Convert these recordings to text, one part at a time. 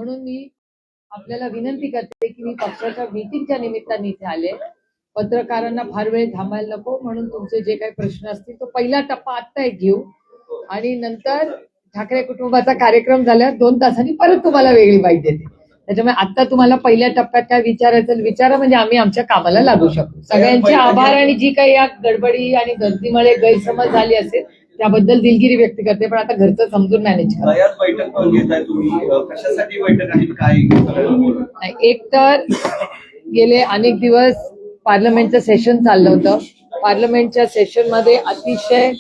म्हणून मी आपल्याला विनंती करते की मी पक्षाच्या मीटिंगच्या निमित्ताने इथे आले. पत्रकारांना फार वेळ थांबायला नको, म्हणून तुमचे जे काही प्रश्न असतील तो पहिला टप्पा आत्ता एक घेऊ आणि नंतर ठाकरे कुटुंबाचा कार्यक्रम झाल्यावर 2 तासांनी परत तुम्हाला वेगळी बाईट देते. त्याच्यामुळे आता तुम्हाला पहिल्या टप्प्यात काय विचारायचं विचारा, म्हणजे आम्ही आमच्या कामाला लागू शकू. सगळ्यांचे आभार. आणि जी काही या गडबडी आणि गर्दीमुळे गैरसमज झाली असेल त्याबद्दल दिलगिरी व्यक्त करते, पण आता घरचं समजून मॅनेज करा. एक तर गेले अनेक दिवस पार्लमेंटचं सेशन चाललं होतं. पार्लमेंटच्या सेशन मध्ये अतिशय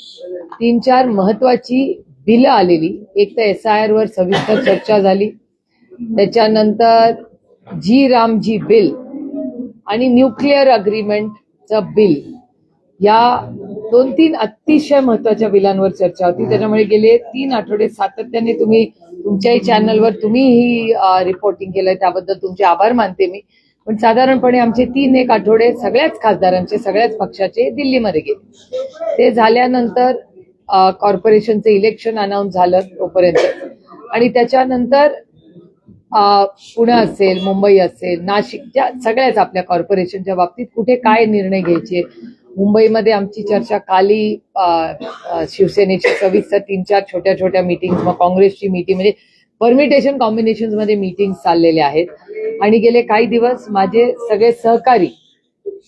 3-4 महत्वाची बिलं आलेली. एक तर SIR वर सविस्तर चर्चा झाली, त्याच्यानंतर रामजी बिल आणि न्यूक्लिअर अग्रीमेंटचं बिल, या 2-3 अतिशय महत्वाच्या बिलांवर चर्चा होती. त्याच्यामुळे गेले 3 आठवडे सातत्याने तुम्ही तुमच्याही चॅनलवर तुम्ही ही रिपोर्टिंग केलंय, त्याबद्दल तुमचे आभार मानते मी. पण साधारणपणे आमचे 3-1 आठवडे सगळ्याच खासदारांचे, सगळ्याच पक्षाचे दिल्लीमध्ये गेले. ते झाल्यानंतर कॉर्पोरेशनचं इलेक्शन अनाऊन्स झालं तोपर्यंत, आणि त्याच्यानंतर पुणे असेल, मुंबई असेल, नाशिकच्या सगळ्याच आपल्या कॉर्पोरेशनच्या बाबतीत कुठे काय निर्णय घ्यायचे. मुंबईमध्ये आमची चर्चा काली शिवसेनेची सविस्तर 3-4 छोट्या छोट्या मीटिंग, मग काँग्रेसची मीटिंग, म्हणजे परमिटेशन कॉम्बिनेशन मध्ये मीटिंग चाललेल्या आहेत. आणि गेले काही दिवस माझे सगळे सहकारी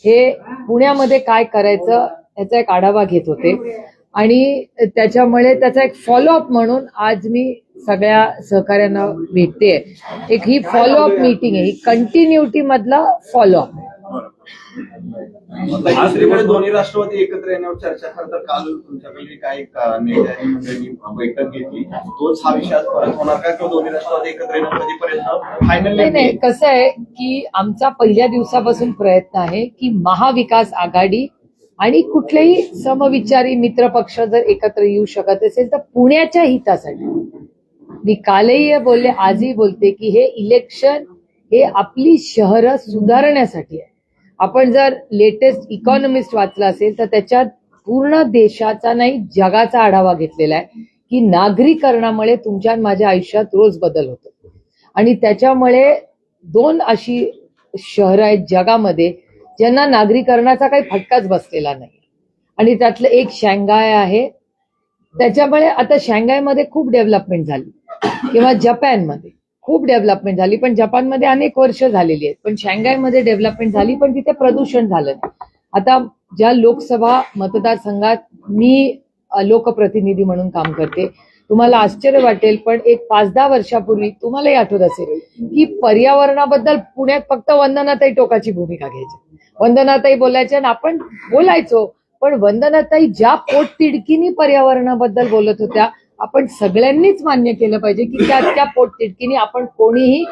हे पुण्यामध्ये काय करायचं याचा एक आढावा घेत होते, आणि त्याच्यामुळे त्याचा एक फॉलोअप म्हणून आज मी सगळ्या सहकार्यांना भेटते. एक ही फॉलोअप मीटिंग आहे, ही कंटिन्युटी मधला फॉलोअप. दोन्ही राष्ट्रवादी एकत्र येण्यावर चर्चा करतात. काल तुमच्याकडे काही नेत्यांनी मंडळी बैठक घेतली, तोच हा विषय परत होणार का, किंवा दोन्ही राष्ट्रवादी एकत्र येणं कधीपर्यंत फायनल? नाही, कसं आहे की आमचा पहिल्या दिवसापासून प्रयत्न आहे की महाविकास आघाडी आणि कुठलेही समविचारी मित्र पक्ष जर एकत्र येऊ शकत असेल तर पुण्याच्या हितासाठी. मी कालही बोलले, आजही बोलते की हे इलेक्शन हे आपली शहरं सुधारण्यासाठी आहे. आपण जर लेटेस्ट इकॉनॉमिस्ट वाचला असेल तर त्याच्यात पूर्ण देशाचा नाही जगाचा आढावा घेतलेला आहे की नागरीकरणामुळे तुमच्या माझ्या आयुष्यात रोज बदल होतो. आणि त्याच्यामुळे 2 अशी शहरं आहेत जगामध्ये ज्यांना नागरीकरणाचा काही फटकाच बसलेला नाही, आणि त्यातलं एक शांघाय आहे. त्याच्यामुळे आता शांघायमध्ये खूप डेव्हलपमेंट झाली, किंवा जपानमध्ये खूप डेव्हलपमेंट झाली, पण जपानमध्ये अनेक वर्ष झालेली आहेत. पण शांघायमध्ये डेव्हलपमेंट झाली, पण तिथे प्रदूषण झालं नाही. आता ज्या लोकसभा मतदारसंघात मी लोकप्रतिनिधी म्हणून काम करते, तुम्हाला आश्चर्य वाटेल पण एक 5-10 वर्षापूर्वी तुम्हालाही आठवत असेल की पर्यावरणाबद्दल पुण्यात फक्त वंदनाताई टोकाची भूमिका घ्यायची. वंदनाताई बोलायच्या आणि आपण बोलायचो, पण वंदनाताई ज्या पोटतिडकीनी पर्यावरणाबद्दल बोलत होत्या, आपण सगळ्यांनीच मान्य केलं पाहिजे की त्या पोटतिडकीनी आपण कोणीही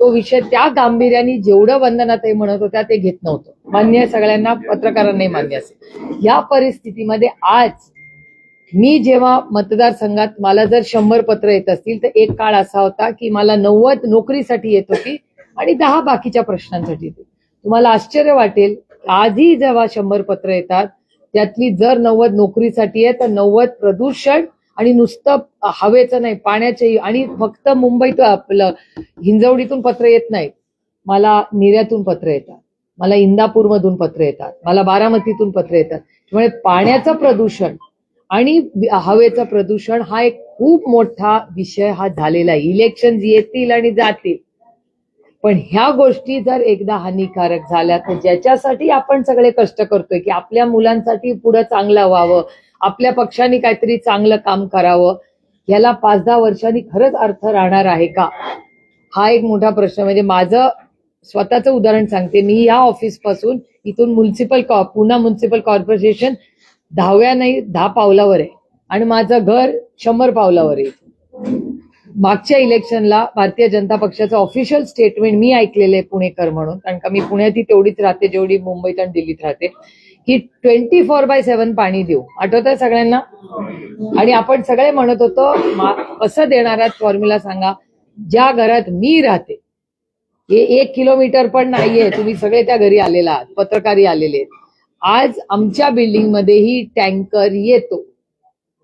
तो विषय त्या गांभीर्याने जेवढं वंदनाताई म्हणत होत्या ते घेत नव्हतं. मान्य सगळ्यांना, पत्रकारांनाही मान्य असेल. या परिस्थितीमध्ये आज मी जेव्हा मतदारसंघात मला जर 100 पत्र येत असतील तर एक काळ असा होता की मला 90 नोकरीसाठी येत होती आणि 10 बाकीच्या प्रश्नांसाठी येते. तुम्हाला आश्चर्य वाटेल, आजही जेव्हा 100 पत्र येतात त्यातली जर 90 नोकरीसाठी आहे तर 90 प्रदूषण आणि नुसतं हवेचं नाही, पाण्याचंही. आणि फक्त मुंबईत आपलं हिंजवडीतून पत्र येत नाहीत, मला निऱ्यातून पत्र येतात, मला इंदापूरमधून पत्र येतात, मला बारामतीतून पत्र येतात. त्यामुळे पाण्याचं प्रदूषण आणि हवेचं प्रदूषण हा एक खूप मोठा विषय हा झालेला आहे. इलेक्शन येतील आणि जातील, पण ह्या गोष्टी जर एकदा हानिकारक झाल्या तर ज्याच्यासाठी आपण सगळे कष्ट करतोय की आपल्या मुलांसाठी पुढे चांगलं व्हावं, आपल्या पक्षाने काहीतरी चांगलं काम करावं, याला 5-10 वर्षांनी खरंच अर्थ राहणार आहे का, हा एक मोठा प्रश्न. म्हणजे माझं स्वतःचं उदाहरण सांगते. मी या ऑफिस पासून इथून पुणे म्युन्सिपल कॉर्पोरेशन 10 पावलावर आहे आणि माझं घर 100 पावलावर आहे. मागच्या इलेक्शनला भारतीय जनता पक्षाचं ऑफिशियल स्टेटमेंट मी ऐकलेलं आहे पुणेकर म्हणून, कारण का मी पुण्यातही तेवढीच राहते जेवढी मुंबईत आणि दिल्लीत राहते, की 24/7 पाणी देऊ. आठवत आहे सगळ्यांना? आणि आपण सगळे म्हणत होतो कसं देणार आहात फॉर्म्युला सांगा. ज्या घरात मी राहते हे 1 किलोमीटर पण नाहीये, तुम्ही सगळे त्या घरी आलेला आहात, पत्रकारही आलेले आहेत. आज आमच्या बिल्डिंगमध्येही टँकर येतो.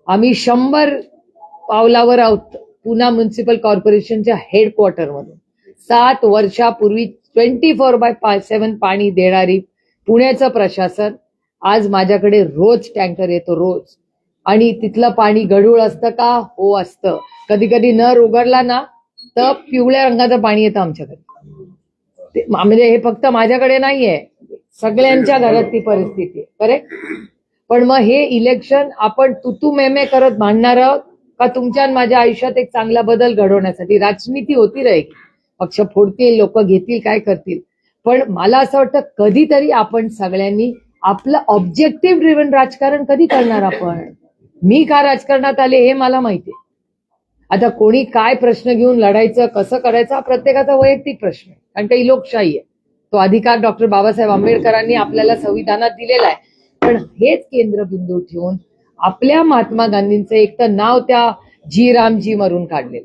आम्ही 100 पावलावर आहोत पुणे म्युन्सिपल कॉर्पोरेशनच्या हेडक्वार्टरमधून. 7 वर्षापूर्वी 24/7 पाणी देणारी पुण्याचं प्रशासन आज माझ्याकडे रोज टँकर येतो रोज. आणि तिथलं पाणी गढूळ असतं का? हो असतं. कधी कधी नर उघडला ना तर पिवळ्या रंगाचं पाणी येतं आमच्याकडे. म्हणजे हे फक्त माझ्याकडे नाहीये, सगळ्यांच्या घरात ती परिस्थिती आहे. करेक्ट. पण मग हे इलेक्शन आपण तुतू मेमे करत भांडणार का तुमच्या आणि माझ्या आयुष्यात एक चांगला बदल घडवण्यासाठी? राजनीती होती राहील, पक्ष फोडतील, लोक घेतील, काय करतील. पण मला असं वाटतं कधीतरी आपण सगळ्यांनी आपलं ऑब्जेक्टिव्ह ड्रिव्हन राजकारण कधी करणार आपण? मी का राजकारणात आले हे मला माहितीये. आता कोणी काय प्रश्न घेऊन लढायचं, कसं करायचं, हा प्रत्येकाचा वैयक्तिक प्रश्न आहे. कारण का ही लोकशाही आहे. तो अधिकार डॉक्टर बाबासाहेब आंबेडकरांनी आपल्याला संविधानात दिलेला आहे. पण हेच केंद्रबिंदू ठेवून आपल्या महात्मा गांधींचं एक तर नाव त्या जी रामजी मरून काढले,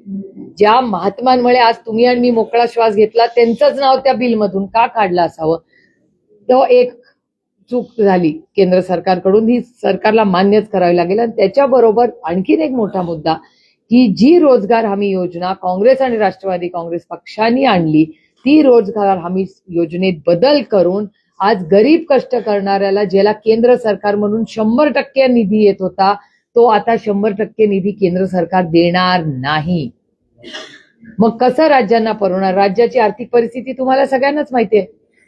ज्या महात्मांमुळे आज तुम्ही आणि मी मोकळा श्वास घेतला, त्यांचंच नाव त्या बिलमधून का काढलं असावं? तो एक चूक झाली केंद्र सरकारकडून, ही सरकारला मान्यच करावी लागेल. आणि त्याच्याबरोबर आणखीन एक मोठा मुद्दा की जी रोजगार हमी योजना काँग्रेस आणि राष्ट्रवादी काँग्रेस पक्षांनी आणली, ती रोजगार हमी योजनेत बदल करून आज गरीब कष्ट करणाऱ्याला, ज्याला केंद्र सरकार म्हणून 100% निधी येत होता, तो आता 100% निधी केंद्र सरकार देणार नाही. मग कसं राज्यांना परवणार? राज्याची आर्थिक परिस्थिती तुम्हाला सगळ्यांनाच माहितीये.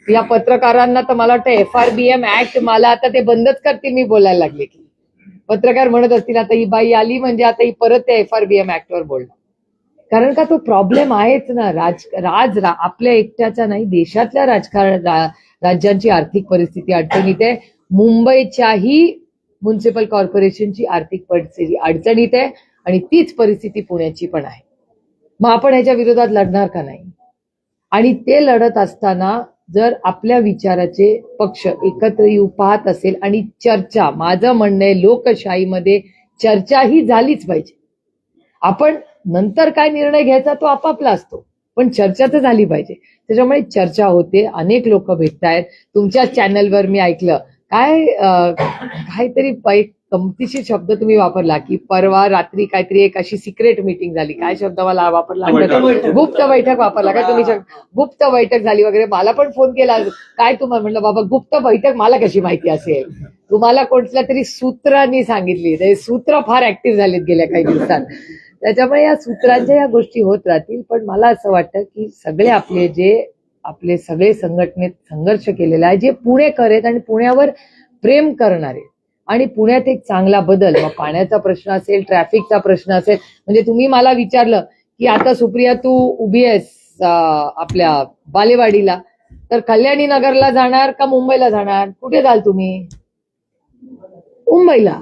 या पत्रकारांना तर मला वाटतं FRBM ऍक्ट, मला आता ते बंदच करतील मी बोलायला लागले की. पत्रकार म्हणत असतील आता ही बाई आली म्हणजे आता ही परत त्या FRBM ऍक्टवर बोलणार. कारण का तो प्रॉब्लेम आहेच ना. आपल्या एकट्याचा नाही, देशातल्या राज्यांची आर्थिक परिस्थिती अडचणीत आहे. मुंबईच्याही म्युन्सिपल कॉर्पोरेशनची आर्थिक परिस्थिती अडचणीत आहे आणि तीच परिस्थिती पुण्याची पण आहे. मग आपण ह्याच्या विरोधात लढणार का नाही? आणि ते लढत असताना जर आपल्या विचाराचे पक्ष एकत्र येऊ पाहत असेल आणि चर्चा, माझं म्हणणं आहे लोकशाहीमध्ये चर्चा ही झालीच पाहिजे. आपण नंतर काय निर्णय घ्यायचा तो आपापला असतो, पण चर्चा तर झाली पाहिजे. त्याच्यामुळे चर्चा होते, अनेक लोक भेटतायत. तुमच्या चॅनलवर मी ऐकलं काहीतरी गमतीशीर शब्द तुम्ही वापरला की परवा रात्री काहीतरी एक अशी सिक्रेट मीटिंग झाली. काय शब्द मला वापरला? गुप्त बैठक वापरला काय तुम्ही? गुप्त बैठक झाली वगैरे. मला पण फोन केला, काय तुम्हाला म्हटलं बाबा गुप्त बैठक मला कशी माहिती असेल? तुम्हाला कोणत्या तरी सूत्रांनी सांगितली. ते सूत्र फार ऍक्टिव्ह झालीत गेल्या काही दिवसात. त्याच्यामुळे या सूत्रांच्या या गोष्टी होत राहतील. पण मला असं वाटतं की सगळे आपले सगळे संघटनेत संघर्ष केलेला आहे, जे पुणेकर आहेत आणि पुण्यावर प्रेम करणारे, आणि पुण्यात एक चांगला बदल, मग पाण्याचा प्रश्न असेल, ट्रॅफिकचा प्रश्न असेल. म्हणजे तुम्ही मला विचारलं की आता सुप्रिया तू उभी आहेस आपल्या बालेवाडीला, तर कल्याणी नगरला जाणार का मुंबईला जाणार? कुठे जाल तुम्ही? मुंबईला.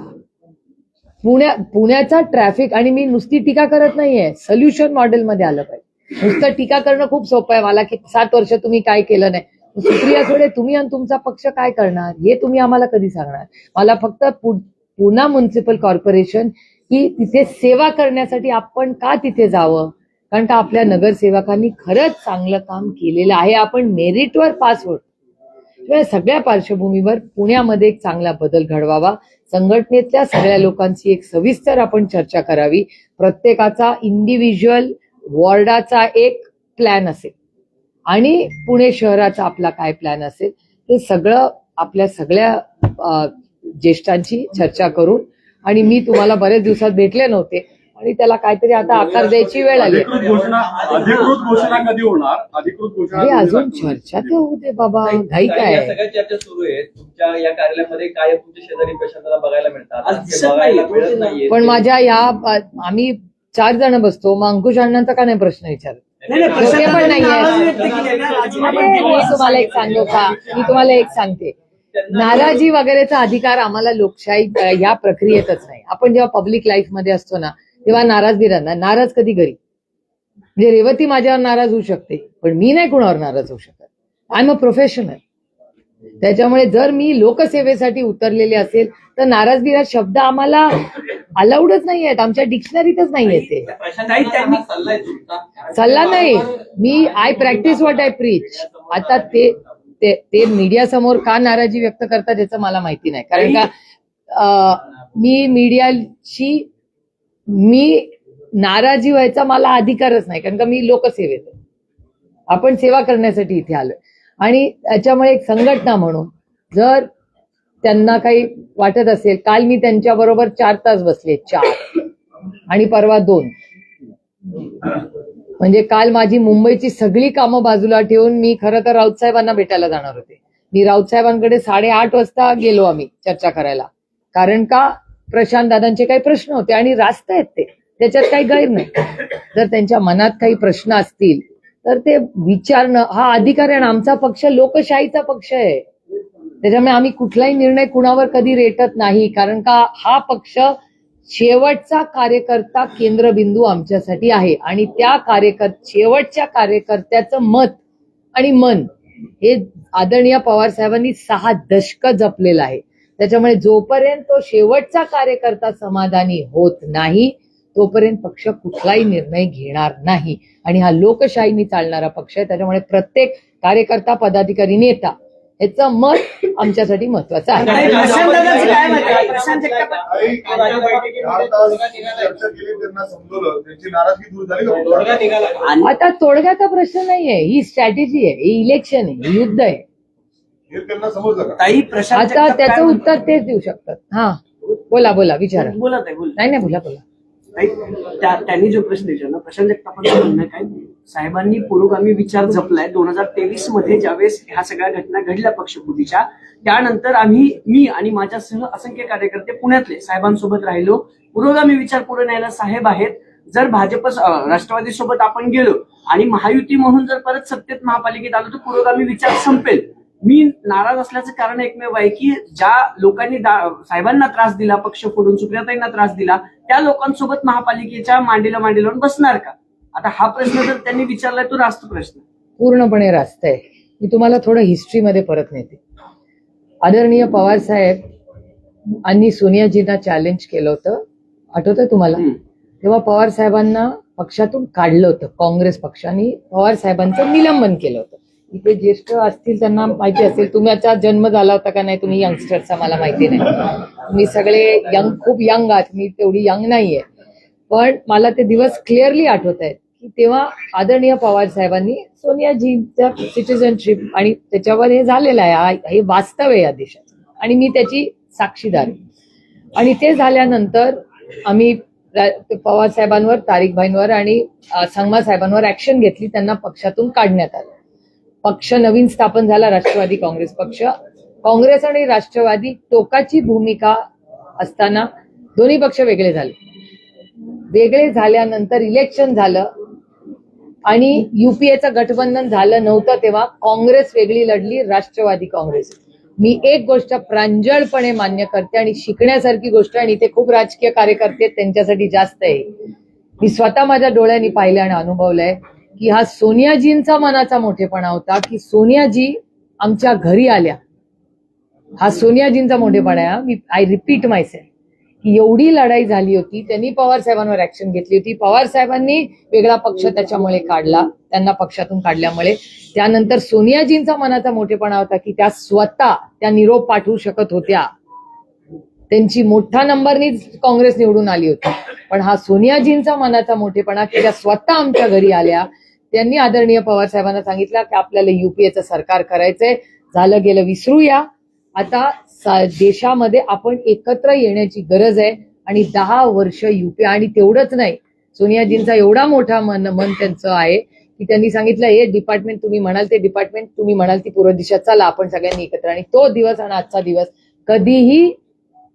पुण्याचा ट्रॅफिक, आणि मी नुसती टीका करत नाहीये, सोल्युशन मॉडेलमध्ये आलं पाहिजे. नुसतं टीका करणं खूप सोपं आहे मला की 7 वर्ष तुम्ही काय केलं नाही. सुप्रिया थोडे तुम्ही आणि तुमचा पक्ष काय करणार हे तुम्ही आम्हाला कधी सांगणार? मला फक्त पुणा म्युन्सिपल कॉर्पोरेशन की तिथे सेवा करण्यासाठी आपण का तिथे जावं? कारण का आपल्या नगरसेवकांनी खरंच चांगलं काम केलेलं आहे. आपण मेरिटवर पास होतो. सगळ्या पार्श्वभूमीवर पुण्यामध्ये एक चांगला बदल घडवावा. संघटनेतल्या सगळ्या लोकांची एक सविस्तर आपण चर्चा करावी. प्रत्येकाचा इंडिव्हिज्युअल वॉर्डाचा एक प्लॅन असेल आणि पुणे शहराचा आपला काय प्लॅन असेल, ते सगळं आपल्या सगळ्या ज्येष्ठांची चर्चा करून. आणि मी तुम्हाला बरेच दिवसात भेटले नव्हते आणि त्याला काहीतरी आता आकार द्यायची वेळ आली. अधिकृत घोषणा कधी होणार? अधिकृत घोषणा अजून चर्चा ते होऊ दे बाबा, घाई काय? या सगळ्या चर्चा सुरू आहेत. तुमच्या या कार्यालयामध्ये काय तुमच्या शेजारी प्रशांताला बघायला मिळतात? पण माझ्या आम्ही 4 जण बसतो, मग अंकुश अण्णांचा का नाही प्रश्न विचारत? ते पण नाहीये. तुम्हाला एक सांगू का? मी तुम्हाला एक सांगते, नाराजी वगैरेचा अधिकार आम्हाला लोकशाही या प्रक्रियेतच नाही. आपण जेव्हा पब्लिक लाईफ मध्ये असतो ना, तेव्हा नाराज बी राहणार. नाराज कधी घरी, म्हणजे रेवती माझ्यावर नाराज होऊ शकते, पण मी नाही कुणावर नाराज होऊ शकत. I am a professional. त्याच्यामुळे जर मी लोकसेवेसाठी उतरलेले असेल तर नाराजगी हा शब्द आम्हाला अलाउडच नाही आहेत, आमच्या डिक्शनरीतच नाही येते. सल्ला नाही, मी I practise what I preach. आता ते मीडिया समोर का नाराजी व्यक्त करतात याचं मला माहिती नाही. कारण का मी मीडियाशी नाराजी व्हायचा मला अधिकारच नाही, कारण का मी लोकसेवेत. आपण सेवा करण्यासाठी इथे आलोय. आणि त्याच्यामुळे एक संघटना म्हणून जर त्यांना काही वाटत असेल, काल मी त्यांच्याबरोबर 4 तास बसले, 4 आणि परवा 2. म्हणजे काल माझी मुंबईची सगळी कामं बाजूला ठेवून मी खरं तर राऊत साहेबांना भेटायला जाणार होते. मी राऊत साहेबांकडे 8:30 वाजता गेलो आम्ही चर्चा करायला. कारण का प्रशांत दादांचे काही प्रश्न होते आणि रास्त आहेत ते, त्याच्यात काही गैर नाही. जर त्यांच्या मनात काही प्रश्न असतील तर ते विचारणं हा अधिकार आहे. आमचा पक्ष लोकशाहीचा पक्ष आहे, त्याच्यामुळे आम्ही कुठलाही निर्णय कुणावर कधी रेटत नाही. कारण का हा पक्ष शेवटचा कार्यकर्ता केंद्रबिंदू आमच्यासाठी आहे आणि त्या शेवटच्या कार्यकर्त्याचं मत आणि मन हे आदरणीय पवार साहेबांनी 6 दशकं जपलेलं आहे. त्याच्यामुळे जोपर्यंत तो शेवटचा कार्यकर्ता समाधानी होत नाही तोपर्यंत पक्ष कुठलाही निर्णय घेणार नाही. आणि हा लोकशाहीने चालणारा पक्ष आहे, त्याच्यामुळे प्रत्येक कार्यकर्ता, पदाधिकारी, नेता याचं मत आमच्यासाठी महत्वाचं आहे. प्रशांत दादांचं काय मत आहे? प्रशांत जगताप चर्चा केली, त्यांना समजवलं, त्यांची नाराजगी दूर झाली का? आता तोडग्याचा प्रश्न नाहीये, ही स्ट्रॅटेजी आहे, ही इलेक्शन आहे, ही युद्ध आहे. हे त्यांना समजलं का? ताई प्रशांत आता जगताप त्याचं काय उत्तर तेच देऊ शकतात. हा बोला विचारा. बोलत आहे बोल नाही बोला. ताई, त्यांनी जो प्रश्न विचारला, प्रशांत जगतापांचं म्हणणं काय, साहेबांनी पुरोगामी विचार जपलाय. 2023 मध्ये ज्यावेळेस ह्या सगळ्या घटना घडल्या पक्षफुटीच्या, त्यानंतर मी आणि माझ्यासह असंख्य कार्यकर्ते पुण्यातले साहेबांसोबत राहिलो. पुरोगामी विचार पुढे न्यायला साहेब आहेत. जर भाजप राष्ट्रवादी सोबत आपण गेलो आणि महायुती म्हणून जर परत सत्तेत महापालिकेत आलो तर पुरोगामी विचार संपेल. मी नाराज असल्याचं कारण एकमेव आहे की ज्या लोकांनी साहेबांना त्रास दिला, पक्ष फोडून सुप्रियाताईंना त्रास दिला, त्या लोकांसोबत महापालिकेच्या मांडीला लावून बसणार का? आता हा प्रश्न जर त्यांनी विचारलाय तो रास्त प्रश्न, पूर्णपणे रास्त आहे. मी तुम्हाला थोडं हिस्ट्रीमध्ये परत नेते. आदरणीय पवार साहेब आणि सोनियाजींना चॅलेंज केलं होतं, आठवतंय तुम्हाला? तेव्हा पवार साहेबांना पक्षातून काढलं होतं काँग्रेस पक्षाने, पवार साहेबांचं निलंबन केलं होतं. इथे ज्येष्ठ असतील त्यांना माहिती असेल, तुमचा जन्म झाला होता का नाही, तुम्ही यंगस्टरचा मला माहिती नाही, तुम्ही सगळे खूप यंग आहात, मी तेवढी यंग नाहीये. पण मला ते दिवस क्लिअरली आठवत आहेत की तेव्हा आदरणीय पवार साहेबांनी सोनियाजींचं सिटिझनशिप आणि त्याच्यावर हे झालेलं आहे, हे वास्तव आहे या देशाचं आणि मी त्याची साक्षीदार आहे. आणि ते झाल्यानंतर आम्ही पवार साहेबांवर, तारिकभाईंवर आणि संगमा साहेबांवर ऍक्शन घेतली, त्यांना पक्षातून काढण्यात आलं. पक्ष नवीन स्थापन झाला, राष्ट्रवादी काँग्रेस पक्ष. काँग्रेस आणि राष्ट्रवादी टोकाची भूमिका असताना दोन्ही पक्ष वेगळे झाले. वेगळे झाल्यानंतर इलेक्शन झालं आणि युपीएचं गठबंधन झालं नव्हतं, तेव्हा काँग्रेस वेगळी लढली, राष्ट्रवादी काँग्रेस. मी एक गोष्ट प्रांजळपणे मान्य करते आणि शिकण्यासारखी गोष्ट, आणि इथे खूप राजकीय कार्यकर्ते त्यांच्यासाठी जास्त आहे. मी स्वतः माझ्या डोळ्यांनी पाहिलं आणि अनुभवलंय की हा सोनियाजींचा मनाचा मोठेपणा होता की सोनियाजी आमच्या घरी आल्या. हा सोनियाजींचा मोठेपणा आहे. आय रिपीट मायसेल्फ की एवढी लढाई झाली होती, त्यांनी पवार साहेबांवर ऍक्शन घेतली होती, पवार साहेबांनी वेगळा पक्ष त्याच्यामुळे काढला, त्यांना पक्षातून काढल्यामुळे. त्यानंतर सोनियाजींचा मनाचा मोठेपणा होता की त्या स्वतः त्या निरोप पाठवू शकत होत्या, त्यांची मोठ्या नंबरनी काँग्रेस निवडून आली होती. पण हा सोनियाजींचा मनाचा मोठेपणा की त्या स्वतः आमच्या घरी आल्या, त्यांनी आदरणीय पवार साहेबांना सांगितलं की आपल्याला युपीएचं सरकार करायचंय, झालं गेलं विसरूया, आता देशामध्ये आपण एकत्र येण्याची गरज आहे. आणि 10 वर्ष युपी, आणि तेवढंच नाही, सोनियाजींचा एवढा मोठा मन त्यांचं आहे की त्यांनी सांगितलं हे डिपार्टमेंट तुम्ही म्हणाल ते डिपार्टमेंट, तुम्ही म्हणाल ती पूर्व दिशा, चला आपण सगळ्यांनी एकत्र. आणि तो दिवस आणि आजचा दिवस कधीही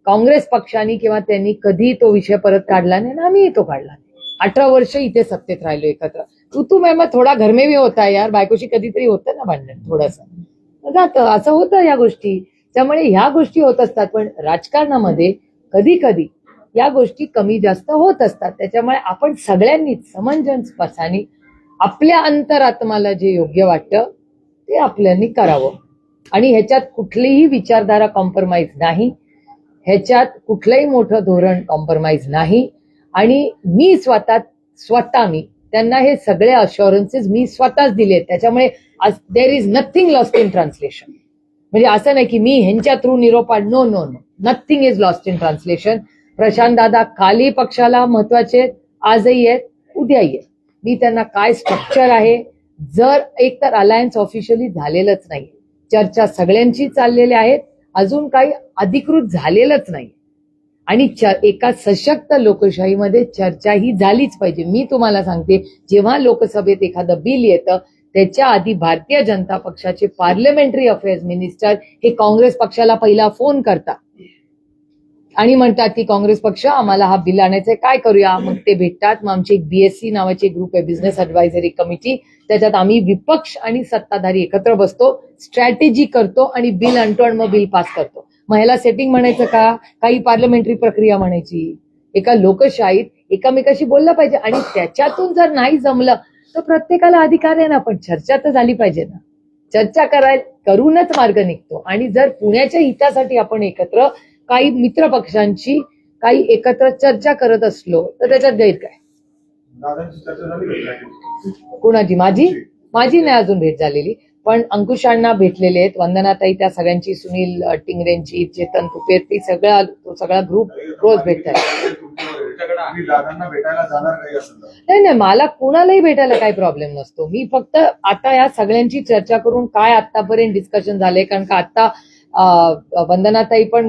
काँग्रेस पक्षाने किंवा त्यांनी कधी तो विषय परत काढला नाही ना आम्ही तो काढला. 18 वर्ष इथे सत्तेत राहिलो एकत्र. तू मग थोडा घर में भी होता यार, बायकोशी कधीतरी होतं ना भांडण, थोडंसं जातं, असं होतं या गोष्टी. त्यामुळे ह्या गोष्टी होत असतात, पण राजकारणामध्ये कधी कधी या गोष्टी कमी जास्त होत असतात. त्याच्यामुळे आपण सगळ्यांनीच समंजसपणाने आपल्या अंतरात्म्याला जे योग्य वाटतं ते आपल्यानी करावं. आणि ह्याच्यात कुठलीही विचारधारा कॉम्प्रोमाइज नाही, ह्याच्यात कुठलंही मोठं धोरण कॉम्प्रोमाइज नाही. आणि मी स्वतः मी त्यांना हे सगळे अश्युरन्सेस मी स्वतःच दिले. त्याच्यामुळे there is nothing lost in translation. म्हणजे असं नाही की मी ह्यांच्या थ्रू निरोप, no no no, nothing is lost in translation. Prashant दादा खाली पक्षाला महत्वाचे आजही आहेत, उद्याही आहेत. मी त्यांना काय स्ट्रक्चर आहे, जर एक तर अलायन्स ऑफिशियली झालेलंच नाही, चर्चा सगळ्यांची चाललेल्या आहेत, अजून काही अधिकृत झालेलंच नाही, आणि एका सशक्त लोकशाहीमध्ये चर्चा ही झालीच पाहिजे. मी तुम्हाला सांगते, जेव्हा लोकसभेत एखादं बिल येतं त्याच्या आधी भारतीय जनता पक्षाचे पार्लमेंटरी अफेअर्स मिनिस्टर हे काँग्रेस पक्षाला पहिला फोन करतात आणि म्हणतात की काँग्रेस पक्ष आम्हाला हा बिल आणायचंय, काय करूया. मग ते भेटतात. मग आमची एक BSC नावाची ग्रुप आहे, बिझनेस ऍडव्हायझरी कमिटी, त्याच्यात आम्ही विपक्ष आणि सत्ताधारी एकत्र बसतो, स्ट्रॅटेजी करतो आणि बिल आणतो आणि मग बिल पास करतो. मग ह्याला सेटिंग म्हणायचं का, काही पार्लमेंटरी प्रक्रिया म्हणायची. एका लोकशाहीत एकमेकाशी बोललं पाहिजे, आणि त्याच्यातून जर नाही जमलं तर प्रत्येकाला अधिकार आहे ना, पण चर्चा तर झाली पाहिजे ना. चर्चा करूनच मार्ग निघतो. आणि जर पुण्याच्या हितासाठी आपण एकत्र काही मित्र पक्षांची काही एकत्र चर्चा करत असलो तर त्याच्यात गैर काय. कुणाची? माझी नाही अजून भेट झालेली, पण अंकुशांना भेटलेले आहेत, वंदनाताई, त्या सगळ्यांची, सुनील टिंगरेंची, चेतन तुपेर, ती सगळा ग्रुप रोज भेटतात. नाही, मला कुणालाही भेटायला काही प्रॉब्लेम नसतो. मी फक्त आता या सगळ्यांची चर्चा करून काय आतापर्यंत डिस्कशन झाले, कारण का आता वंदनाताई पण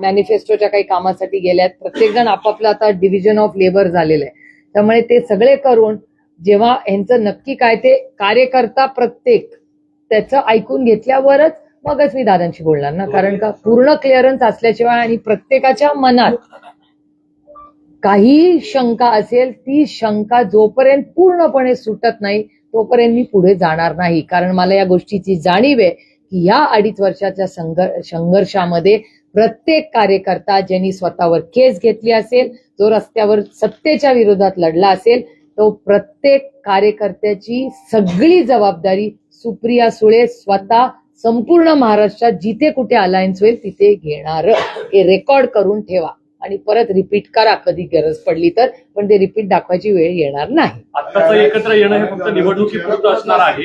मॅनिफेस्टोच्या काही कामासाठी गेल्यात, प्रत्येक जण आपापलं आता डिव्हिजन ऑफ लेबर झालेलं आहे. त्यामुळे ते सगळे करून जेव्हा ह्यांचं नक्की काय ते कार्यकर्ता प्रत्येक त्याचं ऐकून घेतल्यावरच मगच मी दादांशी बोलणार ना, कारण का पूर्ण क्लिअरन्स असल्याशिवाय आणि प्रत्येकाच्या मनात काही शंका असेल, ती शंका जोपर्यंत पूर्णपणे सुटत नाही तोपर्यंत मी पुढे जाणार नाही. कारण मला या गोष्टीची जाणीव आहे की या 2.5 वर्षाच्या संघर्षामध्ये प्रत्येक कार्यकर्ता ज्यांनी स्वतःवर केस घेतली असेल, जो रस्त्यावर सत्तेच्या विरोधात लढला असेल, तो प्रत्येक कार्यकर्त्याची सगळी जबाबदारी सुप्रिया सुळे स्वतः संपूर्ण महाराष्ट्रात जिथे कुठे अलायन्स होईल तिथे घेणार. हे रेकॉर्ड करून ठेवा आणि परत रिपीट करा कधी गरज पडली तर, पण ते रिपीट दाखवायची वेळ येणार नाही. आत्ताचं एकत्र येणं हे फक्त निवडणुकीपुरतं असणार आहे.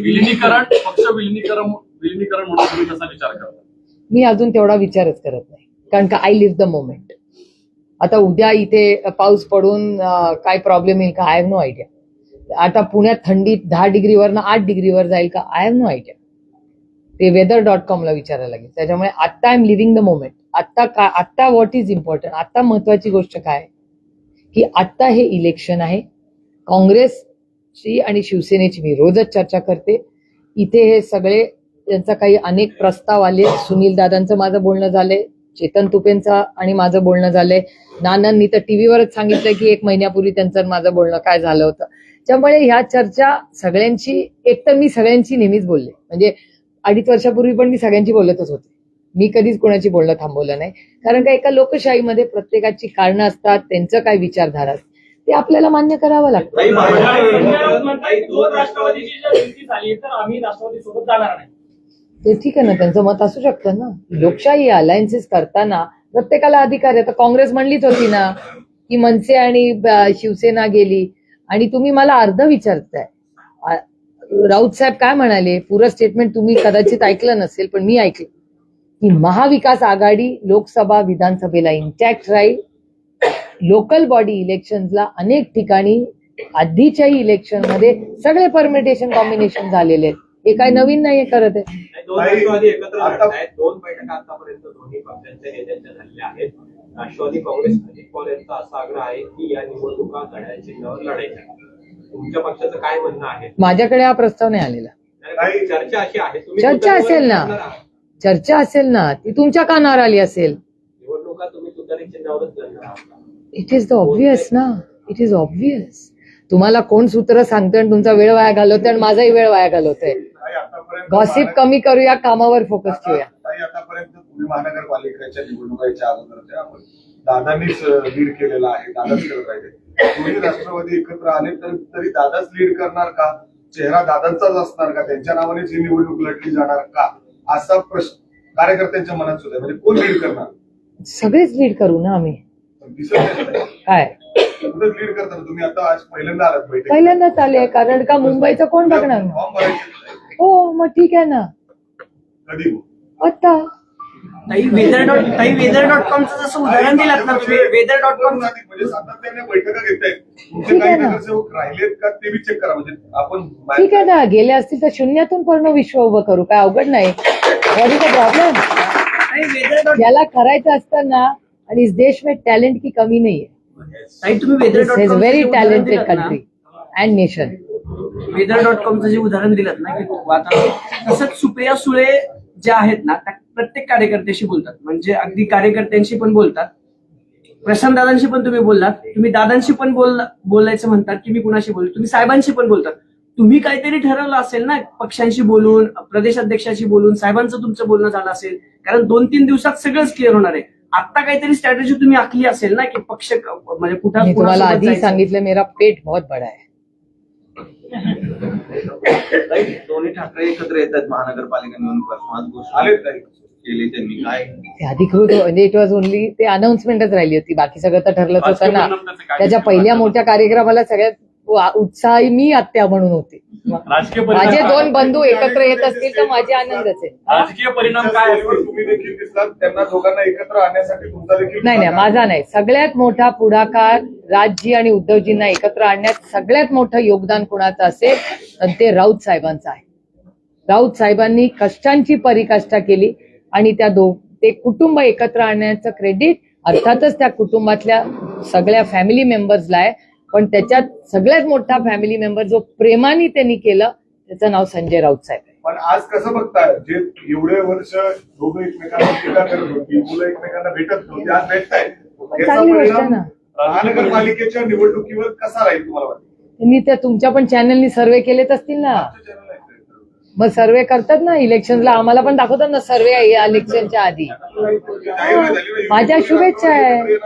विलिनीकरण, पक्ष विलिनीकरण म्हणून तुम्ही कसा विचार करता? मी अजून तेवढा विचारच करत नाही, कारण का आय लिव्ह द मोमेंट. आता उद्या इथे पाऊस पडून काय प्रॉब्लेम येईल का, आय हॅव नो आयडिया. आता पुण्यात थंडीत 10 डिग्रीवरनं 8 डिग्रीवर जाईल का, आय हॅव नो आयडिया. ते weather.com ला विचारायला लागेल. त्याच्यामुळे आता I am living the moment. आता व्हॉट इज इम्पॉर्टंट, आता महत्वाची गोष्ट काय की आता हे इलेक्शन आहे. काँग्रेसची आणि शिवसेनेची मी रोजच चर्चा करते. इथे हे सगळे त्यांचा काही अनेक प्रस्ताव आले. सुनील दादांचं माझं बोलणं झालंय, चेतन तुपेंचं आणि माझं बोलणं झालंय. नानांनी तर टीव्हीवरच सांगितलं की 1 महिन्यापूर्वी त्यांचं माझं बोलणं काय झालं होतं. त्यामुळे ह्या चर्चा सगळ्यांची, एकतर मी सगळ्यांची नेहमीच बोलले, म्हणजे 2.5 वर्षापूर्वी पण मी सगळ्यांची बोलतच होते. मी कधीच कोणाची बोलणं थांबवलं नाही, कारण का एका लोकशाहीमध्ये प्रत्येकाची कारणं असतात, त्यांचं काय विचारधारा असते ते आपल्याला मान्य करावं लागतं. ते ठीक आहे ना, त्यांचं मत असू शकतं ना. लोकशाही अलायन्सेस करताना प्रत्येकाला अधिकार आहे. तर काँग्रेस म्हणलीच होती ना की मनसे आणि शिवसेना गेली, आणि तुम्ही मला अर्ध विचारताय. राऊत साहेब काय म्हणाले, पुरं स्टेटमेंट तुम्ही कदाचित ऐकलं नसेल, पण मी ऐकलं की महाविकास आघाडी लोकसभा विधानसभेला इंटॅक्ट राहील. लोकल बॉडी इलेक्शनला अनेक ठिकाणी आधीच्याही इलेक्शनमध्ये सगळे परमिटेशन कॉम्बिनेशन झालेले आहेत. हे काय नवीन नाही करत आहे. 2 राष्ट्रवादी एकत्र लढत आहेत. 2 बैठका आतापर्यंत दोन्ही पक्षांच्या नेत्यांच्या झालेल्या आहेत. राष्ट्रवादी काँग्रेस अजित पवार यांचा असा आग्रह आहे की या निवडणुका घड्याळ चिन्हावर लढायच्या. तुमच्या पक्षाचं काय म्हणणं आहे? माझ्याकडे हा प्रस्ताव नाही आलेला. चर्चा अशी आहे, चर्चा असेल ना, चर्चा असेल ना, ती तुमच्या कानावर आली असेल. निवडणुका तुम्ही तुतारी चिन्हावरच लढणार आहात. इट इज द ऑब्व्हियस ना, इट इज ऑब्व्हियस. तुम्हाला कोण सूत्र सांगतोय आणि तुमचा वेळ वाया घालवतोय आणि माझाही वेळ वाया घालवतोय. गॉसिप कमी करूया, कामावर फोकस ठेवूया. आतापर्यंत पुणे महानगरपालिकेच्या निवडणुकाच्या अगोदर आपण दादांनीच लीड केलेला आहे, दादाच करत राहिले. दोन्ही राष्ट्रवादी एकत्र आले तरी दादाच लीड करणार का, चेहरा दादांचाच असणार का, त्यांच्या नावानेच ही निवडणूक लढली जाणार का, असा प्रश्न कार्यकर्त्यांच्या मनात सुद्धा. म्हणजे कोण लीड करणार? सगळेच लीड करू ना आम्ही. दिसत नाही काय कुठं लीड करताना तुम्ही आता आज पहिल्यांदा आलात बैठक? पहिल्यांदाच आले, कारण का मुंबईचं कोण बघणार. फॉर्म भरायचे हो, मग ठीक आहे ना. कधी? आता ताई weather.com-चं जसं उदाहरण दिलं ना weather.com म्हणजे सातत्याने बैठका घेत आहेत तुमचे ठीक काही आहे ना. नगरसेवक राहिलेत का ते बी चेक करा म्हणजे आपण ठीक आहे ना, गेले असतील तर शून्यातून पूर्ण विश्व उभं करू, काय अवघड नाही. What is the problem? ताई weather.com याला करायचं असतं ना, आणि इस देश में टॅलेंट की कमी नाही आहे. ताई तुम्ही is weather.com very talented country and nation. weather.com-चं जे उदाहरण दिलं ना की वातावरण तसंच सुप्रिया सुळे ज्या आहेत ना त्या प्रत्येक कार्यकर्त्याशी बोलतात, म्हणजे अगदी कार्यकर्त्यांशी पण बोलतात. प्रशांत दादांशी पण तुम्ही बोललात, तुम्ही दादांशी पण बोलायचं म्हणतात की मी कुणाशी बोलू, तुम्ही साहेबांशी पण बोलतात. तुम्ही काहीतरी ठरवलं असेल ना पक्षांशी बोलून, प्रदेशाध्यक्षाशी बोलून, साहेबांचं तुमचं बोलणं झालं असेल, कारण 2-3 दिवसात सगळंच क्लिअर होणार आहे. आता काहीतरी स्ट्रॅटेजी तुम्ही आखली असेल ना की पक्ष म्हणजे मी तुम्हाला कुणासोबत आधी जायचं. सांगितलं मेरा पेट बहुत बडा है. दोन्ही ठाकरे एकत्र येतात महानगरपालिका निवडणुकीत आज गोष्ट आलेत काही केली त्यांनी काय ते अधिकृत म्हणजे इट वॉज ओनली ते अनाउन्समेंटच राहिली होती, बाकी सगळं तर ठरलंच होतं ना. त्याच्या पहिल्या मोठ्या कार्यक्रमाला सगळ्यात उत्साही मी आत्या म्हणून होती. राजकीय माझे परिणाम 2 बंधू एकत्र येत असतील तर माझे आनंदच आहे. राजकीय परिणाम काय असतील? तुम्ही देखील दिसलात त्यांना दोघांना एकत्र आणण्यासाठी तुमचा देखील नाही नाही, माझा नाही. सगळ्यात मोठा पुढाकार राजजी आणि उद्धवजींना एकत्र आणण्यात सगळ्यात मोठं योगदान कुणाचं असेल तर ते राऊत साहेबांचं आहे. राऊत साहेबांनी कष्टांची पराकाष्ठा केली आणि ते कुटुंब एकत्र आणण्याचं क्रेडिट अर्थातच त्या कुटुंबातल्या सगळ्या फॅमिली मेंबर्सला आहे, पण त्याच्यात सगळ्यात मोठा फॅमिली मेंबर जो प्रेमाने त्यांनी केलं त्याचं नाव संजय राऊत साहेब आहे. पण आज कसं बघताय जे एवढे वर्ष दोघं एकमेकांना टीका करत होती, मुलं एकमेकांना भेटत नव्हती, आज भेटताय. याचा चांगली गोष्ट आहे परिणाम ना. महानगरपालिकेच्या निवडणुकीवर कसा राहील तुम्हाला वाटतं? त्यांनी त्या तुमच्या पण चॅनलनी सर्वे केलेत असतील ना. मग सर्वे करतात ना इलेक्शनला, आम्हाला पण दाखवतात ना सर्वे इलेक्शनच्या आधी. माझ्या शुभेच्छा आहे.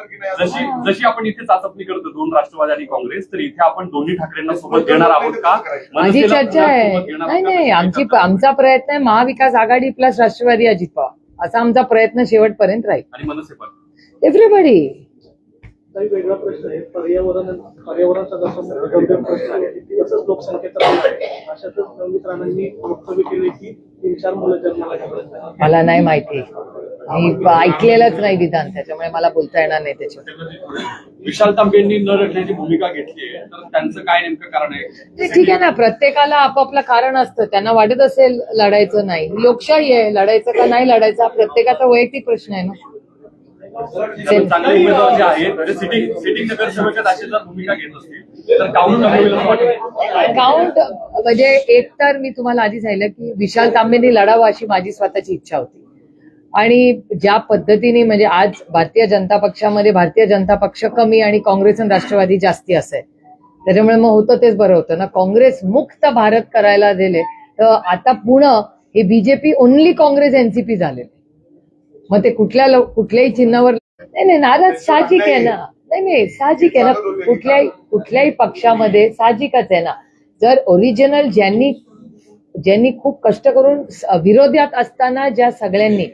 जशी आपण इथे चाचपणी करतो 2 राष्ट्रवादी आणि काँग्रेस, तर इथे आपण दोन्ही ठाकरेंना सोबत घेणार आहोत का? माझी चर्चा आहे. नाही आमचा प्रयत्न आहे महाविकास आघाडी प्लस राष्ट्रवादी अजित पवार असा आमचा प्रयत्न शेवटपर्यंत राहील. आणि मनसे पण एव्हरीबडी. काही वेगळा प्रश्न आहे. पर्यावरणाचा जसा गंभीर प्रश्न आहे तसंच लोकसंख्येचा प्रश्न आहे. अशातच नवनीत राणांनी वक्तव्य केले की 3-4 मुलं जन्माला घालायचं. मला नाही माहिती, मी ऐकलेलंच नाही विधान, त्याच्यामुळे मला बोलता येणार नाही त्याच्यावर. विशाल तांबेंनी न रडण्याची भूमिका घेतली आहे, तर त्यांचं काय नेमकं कारण आहे? ते ठीक आहे ना, प्रत्येकाला आपापलं कारण असतं. त्यांना वाटत असेल लढायचं नाही, लोकशाही आहे, लढायचं का नाही लढायचं हा प्रत्येकाचा वैयक्तिक प्रश्न आहे ना. चांगले उमेदवार जे आहेत म्हणजे सिटिंग नगरसेवकात अशी जर भूमिका घेत असतील तर काउंट काउंट म्हणजे एक तर मी तुम्हाला आधी सांगितलं की विशाल तांबेंनी लढावं अशी माझी स्वतःची इच्छा होती. आणि ज्या पद्धतीने म्हणजे आज भारतीय जनता पक्षामध्ये भारतीय जनता पक्ष कमी आणि काँग्रेस आणि राष्ट्रवादी जास्ती असे, त्याच्यामुळे मग होतं तेच बरं होतं ना. काँग्रेस मुक्त भारत करायला दिले तर आता पुणे हे बीजेपी ओनली काँग्रेस एनसीपी झाले. मग ते कुठल्याही चिन्हावर नाही नाराज साहजिक आहे ना. नाही साहजिक आहे ना, कुठल्याही पक्षामध्ये साहजिकच आहे ना. जर ओरिजिनल ज्यांनी खूप कष्ट करून विरोधात असताना ज्या सगळ्यांनी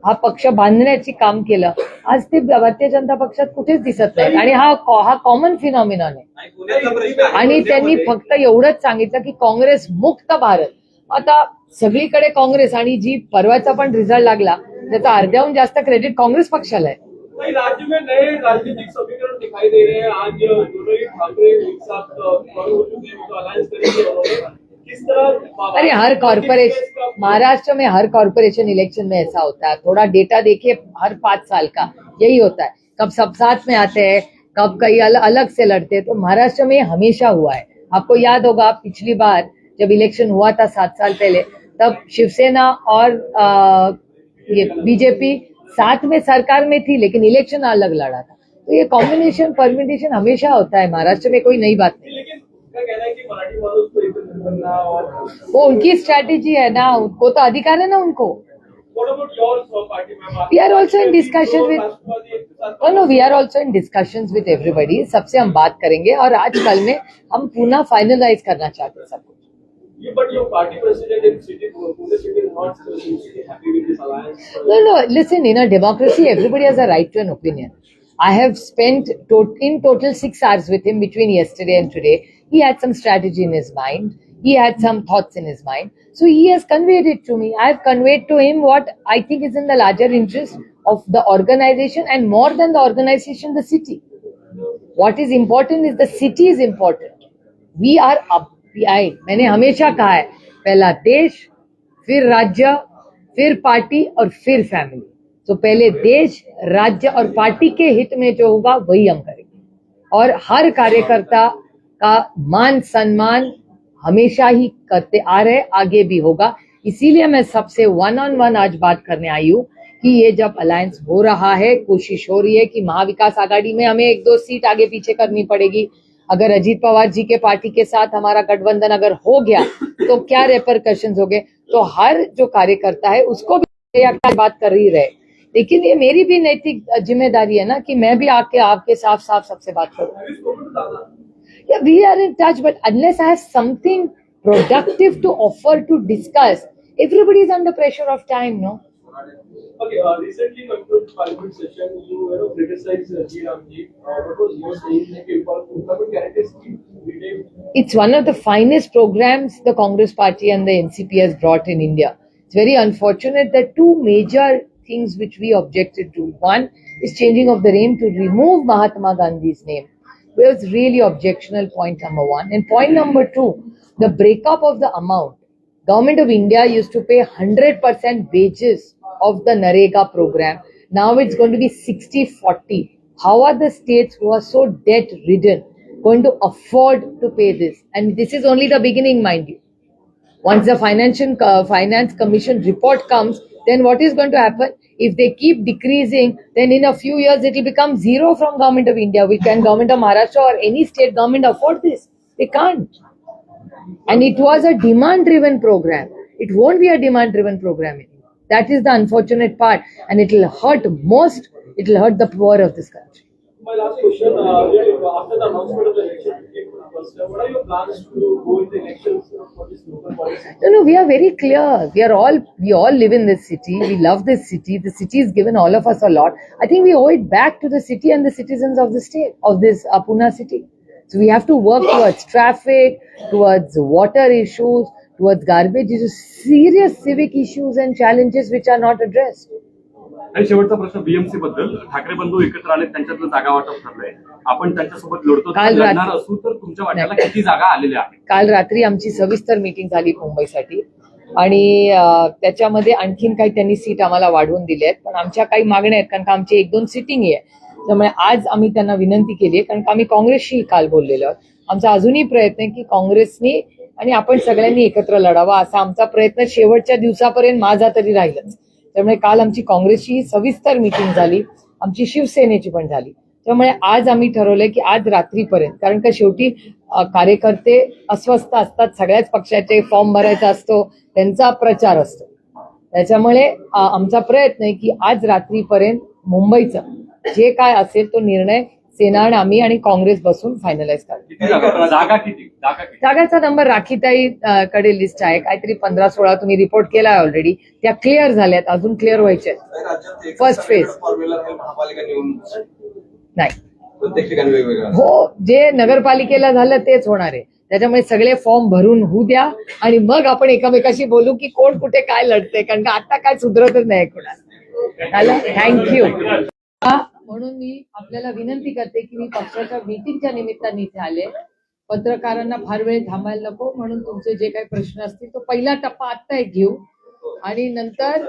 हा पक्ष बांधण्याची काम केलं, आज ते भारतीय जनता पक्षात कुठेच दिसत नाही. आणि हा कॉमन फिनॉमिनॉन आहे. आणि त्यांनी फक्त एवढंच सांगितलं की काँग्रेस मुक्त भारत. आता सगळीकडे काँग्रेस, आणि जी परवाचा पण रिझल्ट लागला त्याचा अर्ध्याहून जास्त क्रेडिट काँग्रेस पक्षाला आहे. राज्य में नए राजनीतिक समीकरण दिखाई दे रहे हैं. आज दोनों ही ठाकरे एक साथ अलायंस करेंगे उन्होंने. किस तरह अरे महाराष्ट्र में हर कॉर्पोरेशन इलेक्शन में ऐसा होता है. थोड़ा डेटा देखिए, हर 5 साल का यही होता है. कब सब साथ में आते हैं, कब कई अलग से लड़ते हैं. तो महाराष्ट्र में हमेशा हुआ है. आपको याद होगा पिछली बार जब इलेक्शन हुआ था 7 साल पहले, तब शिवसेना और ये बीजेपी साथ में सरकार में थी लेकिन इलेक्शन अलग लड़ा था. तो ये कॉम्बिनेशन परम्यूटेशन हमेशा होता है. महाराष्ट्र में कोई नई बात नहीं. लेकिन क्या कहना है कि मराठी वालों को एकत्र करना और वो उनकी स्ट्रैटेजी है ना, उनको तो अधिकार है ना उनको. what about your party में? We are also in discussion with no, we are also in discussions with everybody. सबसे हम बात करेंगे और आज कल में हम पुनः फाइनलाइज करना चाहते हैं सब कुछ. But your party president in Pune city is not happy with this alliance. No, listen, in a democracy, everybody has a right to an opinion. I have spent in total 6 hours with him between yesterday and today. He had some strategy in his mind. he had some thoughts in his mind. So he has conveyed it to me. I have conveyed to him what I think is in the larger interest of the organization, and more than the organization, the city. What is important is the city is important. We are up behind. मैंने हमेशा कहा है, पहला देश, फिर राज्य, फिर party और फिर फैमिली. तो पहले देश, राज्य और पार्टी के हित में जो होगा वही हम करेंगे. और हर कार्यकर्ता का मान सम्मान हमेशा ही करते आ रहे, आगे भी होगा. इसीलिए मैं सबसे वन ऑन वन आज बात करने आई हूँ कि ये जब अलायंस हो रहा है, कोशिश हो रही है कि महाविकास आघाड़ी में हमें 1-2 सीट आगे पीछे करनी पड़ेगी. अगर अजीत पवार जी के पार्टी के साथ हमारा गठबंधन अगर हो गया तो क्या रेपरकशंस हो गए. तो हर जो कार्यकर्ता है उसको भी बात कर ही रहे. लेकिन ये मेरी भी नैतिक जिम्मेदारी है ना कि मैं भी आके आपके साफ साफ सबसे बात करूं. Yeah, we are in touch, but unless I have something productive to offer to discuss, everybody is under pressure of time, no? Okay, recently concluded parliament session, you criticized Ramji. What was your saying? Like, guarantees It's one of the finest programs the Congress Party and the NCP has brought in India. It's very unfortunate that two major things which we objected to. One is changing of the name to remove Mahatma Gandhi's name. It was really objectional, point number one. And point number two, the breakup of the amount. Government of India used to pay 100% wages of the Narega program. Now it's going to be 60-40. How are the states who are so debt-ridden going to afford to pay this? And this is only the beginning, mind you. Once the Finance Commission report comes, then what is going to happen? If they keep decreasing, then in a few years it will become zero from Government of India. Can Government of Maharashtra or any state government afford this? They can't. And it was a demand-driven program. It won't be a demand-driven program anymore. That is the unfortunate part. And it will hurt most, it will hurt the poor of this country. My last question, after the announcement of the election, what are your plans to go in the elections for this local policy? No, we are very clear. We all live in this city. We love this city. The city has given all of us a lot. I think we owe it back to the city and the citizens of the state, of this Pune city. So we have to work towards traffic, towards water issues, towards garbage issues, serious civic issues and challenges which are not addressed. आणि शेवटचा प्रश्न BMC बद्दल. ठाकरे बंधू एकत्र आले, त्यांच्यातलं जागा वाटप ठरलंय. आपण त्यांच्यासोबत लढणार असू तर तुमच्या वाट्याला किती जागा आलेल्या आहेत? काल रात्री आमची सविस्तर मीटिंग झाली मुंबईसाठी आणि त्याच्यामध्ये आणखीन काही त्यांनी सीट आम्हाला वाढवून दिले आहेत. पण आमच्या काही मागण्या आहेत, कारण का आमची 1-2 सिटिंग आहे. त्यामुळे आज आम्ही त्यांना विनंती केली आहे, कारण का आम्ही काँग्रेसशी काल बोललेलो आहोत. आमचा अजूनही प्रयत्न आहे की काँग्रेसनी आणि आपण सगळ्यांनी एकत्र लढावा, असा आमचा प्रयत्न शेवटच्या दिवसापर्यंत माझा तरी राहिलच. त्यामुळे काल आमची काँग्रेसची सविस्तर मीटिंग झाली, आमची शिवसेनेची पण झाली. त्यामुळे आज आम्ही ठरवलंय की आज रात्रीपर्यंत, कारण का शेवटी कार्यकर्ते अस्वस्थ असतात, सगळ्याच पक्षाचे फॉर्म भरायचा असतो, त्यांचा प्रचार असतो. त्याच्यामुळे आमचा प्रयत्न आहे की आज रात्रीपर्यंत मुंबईचं जे काय असेल तो निर्णय सेना आणि आम्ही आणि काँग्रेस बसून फायनलाइज करू. जागाचा नंबर राखीताई कडे लिस्ट आहे, काहीतरी 15-16 तुम्ही रिपोर्ट केलाय ऑलरेडी. त्या क्लिअर झाल्यात, अजून क्लिअर व्हायच्या आहेत. फर्स्ट फेज महापालिका निवडणूक नाही, प्रत्येक ठिकाणी वेगवेगळं. हो, जे नगरपालिकेला झालं तेच होणार आहे. त्याच्यामुळे सगळे फॉर्म भरून होऊ द्या आणि मग आपण एकमेकाशी बोलू की कोण कुठे काय लढते, कारण का आता काय सुधरतच नाही कोणाला. थँक्यू. म्हणून मी आपल्याला विनंती करते की मी पक्षाच्या मीटिंगच्या निमित्ताने इथे आले. पत्रकारांना फार वेळ थांबायला नको, म्हणून तुमचे जे काही प्रश्न असतील तो पहिला टप्पा आत्ता एक घेऊ आणि नंतर